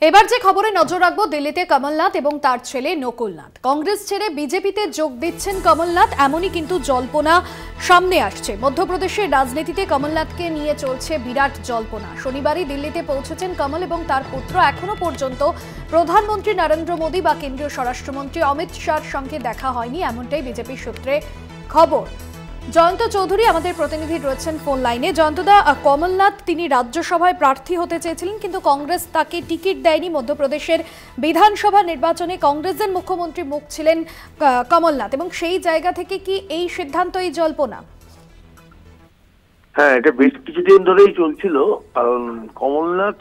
এবার যে খবরে নজর রাখবো, দিল্লিতে কমলনাথ এবং তার ছেলে নকুলনাথ কংগ্রেস ছেড়ে বিজেপিতে যোগ দিচ্ছেন। কমলনাথ এমনই কিন্তু জল্পনা সামনে আসছে। মধ্যপ্রদেশের রাজনীতিতে কমলনাথকে নিয়ে চলছে বিরাট জল্পনা। শনিবারই দিল্লিতে পৌঁছেছেন কমল এবং তার পুত্র। এখনো পর্যন্ত প্রধানমন্ত্রী নরেন্দ্র মোদী বা কেন্দ্রীয় স্বরাষ্ট্রমন্ত্রী অমিত শাহর সঙ্গে দেখা হয়নি, এমনটাই বিজেপির সূত্রে খবর। জয়ন্ত চৌধুরী আমাদের প্রতিনিধি রয়েছেন ফোন লাইনে। জয়ন্তদা, কমলনাথ তিনি রাজ্যসভায় প্রার্থী হতে চেয়েছিলেন, কিন্তু কংগ্রেস তাকে টিকিট দেয়নি। মধ্যপ্রদেশের বিধানসভা নির্বাচনে কংগ্রেসের মুখ্যমন্ত্রী মুখ ছিলেন কমলনাথ, এবং সেই জায়গা থেকে কি এই সিদ্ধান্ত, এই জল্পনা? হ্যাঁ, এটা বেশ কিছুদিন ধরেই চলছিল। কারণ কমলনাথ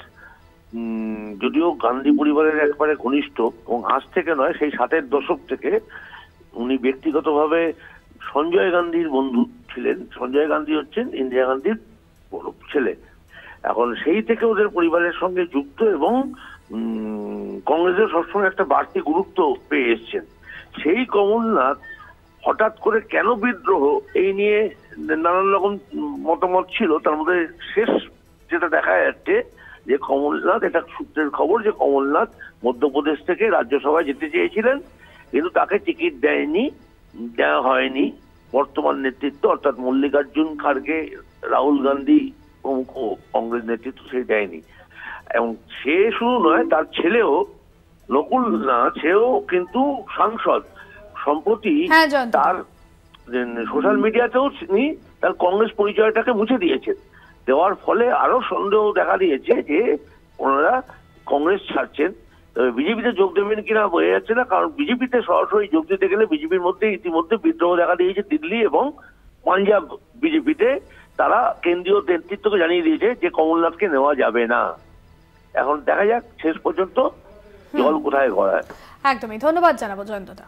যদিও গান্ধী পরিবারের একবারে ঘনিষ্ঠ, এবং আজ থেকে নয়, সেই 60-এর দশক থেকে উনি ব্যক্তিগতভাবে সঞ্জয় গান্ধীর বন্ধু ছিলেন। সঞ্জয় গান্ধী হচ্ছেন ইন্দিরা গান্ধীর বড় ছেলে। এখন সেই থেকে ওদের পরিবারের সঙ্গে যুক্ত, এবং কংগ্রেসের সবসময় একটা বাড়তি গুরুত্ব পেয়ে এসছেন। সেই কমলনাথ হঠাৎ করে কেন বিদ্রোহ, এই নিয়ে নানান রকম মতামত ছিল। তার মধ্যে শেষ যেটা দেখা যাচ্ছে যে কমলনাথ, এটা সূত্রের খবর যে কমলনাথ মধ্যপ্রদেশ থেকে রাজ্যসভায় যেতে চেয়েছিলেন, কিন্তু তাকে টিকিট দেওয়া হয়নি। বর্তমান নেতৃত্ব অর্থাৎ মল্লিকার্জুন খাড়গে, রাহুল গান্ধী প্রমুখ কংগ্রেস নেতৃত্ব সেই দেয়নি। এবং সে শুধু নয়, তার ছেলেও নকুলনাথ, সেও কিন্তু সাংসদ। সম্প্রতি তার সোশ্যাল মিডিয়াতেও তিনি তার কংগ্রেস পরিচয়টাকে মুছে দিয়েছেন। দেওয়ার ফলে আরো সন্দেহ দেখা দিয়েছে যে ওনারা কংগ্রেস ছাড়ছেন। বিজেপিতে যোগ দেবেন কিনা বোঝা যাচ্ছে না, কারণ বিজেপিতে সরাসরি যোগ দিতে গেলে বিজেপির মধ্যে ইতিমধ্যে বিদ্রোহ দেখা দিয়েছে। দিল্লি এবং পাঞ্জাব বিজেপিতে তারা কেন্দ্রীয় নেতৃত্বকে জানিয়ে দিয়েছে যে কমলনাথকে নেওয়া যাবে না। এখন দেখা যাক শেষ পর্যন্ত জল কোথায় গড়ায়। একদমই, ধন্যবাদ জানাবো জয়ন্তদা।